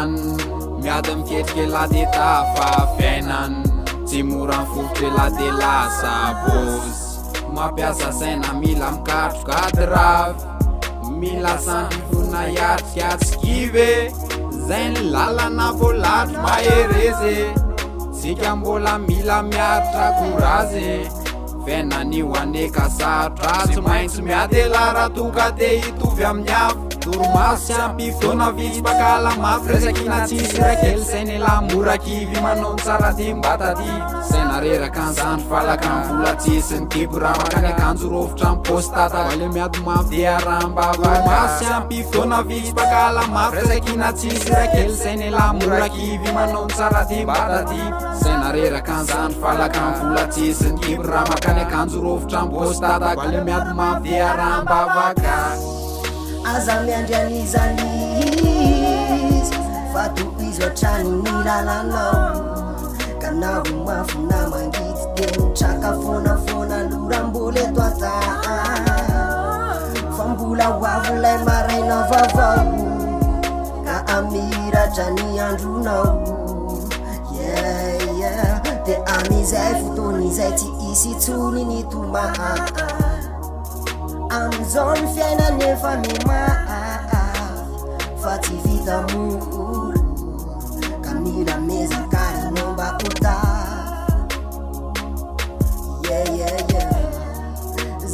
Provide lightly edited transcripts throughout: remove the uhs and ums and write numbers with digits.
fiainan miady miketrike la de tafa fiainan tsy mora mifotry la de lasa bôsy mampiasa saina mila mikatrokady ravy mila sandrivona iatrika atsikivy zay ny lalana voalatry maherezy sika mbola mila miaritra korazy fiainan'io aneka sarotra tsy maintsy miady la raha tonga de hitovy amin'ny afo toromaso sy ampifotona vitsy bakala mafy resakina tsisy rakely sainy la morakivy manao tsara ty mbataty saina reraka anzandro falaka mvola tsisy ny tipo raha makany akanjo rovitra mipostata ale miady mafy de arambava sy ampifotona vitsy bakala mafy resakina tsisy rakely sainy la morakivy manao tsara ty mbataty saina reraka anzandro falaka mvola tsisy ny tipo raha makany akanjo rovitra mipostata ale miady mafy de arambavaka aza miandrian'izany izy fa tohizo hatrany ny lalanao ka naho mafina mangity de mitraka fonafona lorambola eto ata fa mbola hoavo lay maraina vavao ka amiratra ny andronao de amizay fotoan'izay tsy isy tsony ny toma amizao ny fiainany efa mimafy fa tsy vita mora ka mila mezakary nomba ota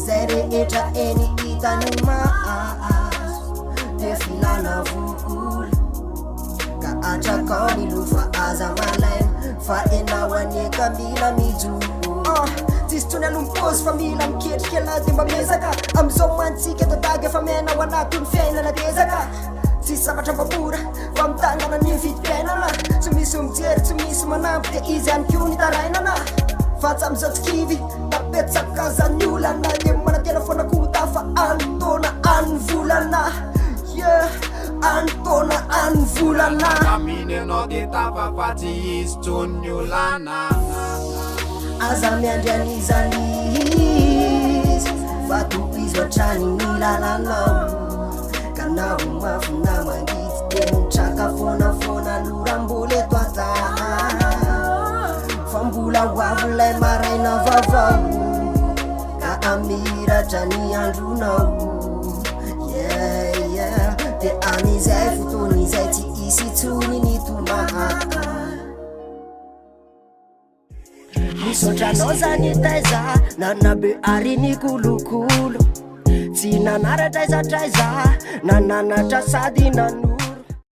zay rehetra eny hitany mahazo de filana vola ka atrakao ny lofa aza malaina fa enao aneka mila mijoro tsisy tsony alompozy fa mila miketrika la de mba mezaka amizao mantsika tadagy efa menao anaty ny fiainana tezaka tsisy zavatra mbamora fa mitangana ny vidim-piainana tsy misy mijery tsy misy manampy de izy any ko ny tarainana fa tsy amizao tsikivy tapetsaka zany olana de manatena fonakota fa anotona any volana anotona any volana aminy anao de tapa fa tsy izy tsony olana aza miandrian'izany izy fa tohizo hatrany ny lalanao ka naho mafina mangity de mitraka fonafona lorambola eto ata fa mbola hoavo lay maraina vavao ka amiratra ny andronao de amizay fotoan'izay tsy isy tsony ny toma misotranao zany taiza nanabe ary ny kolokolo tsy nanaratraizatraiza nananatra sady nano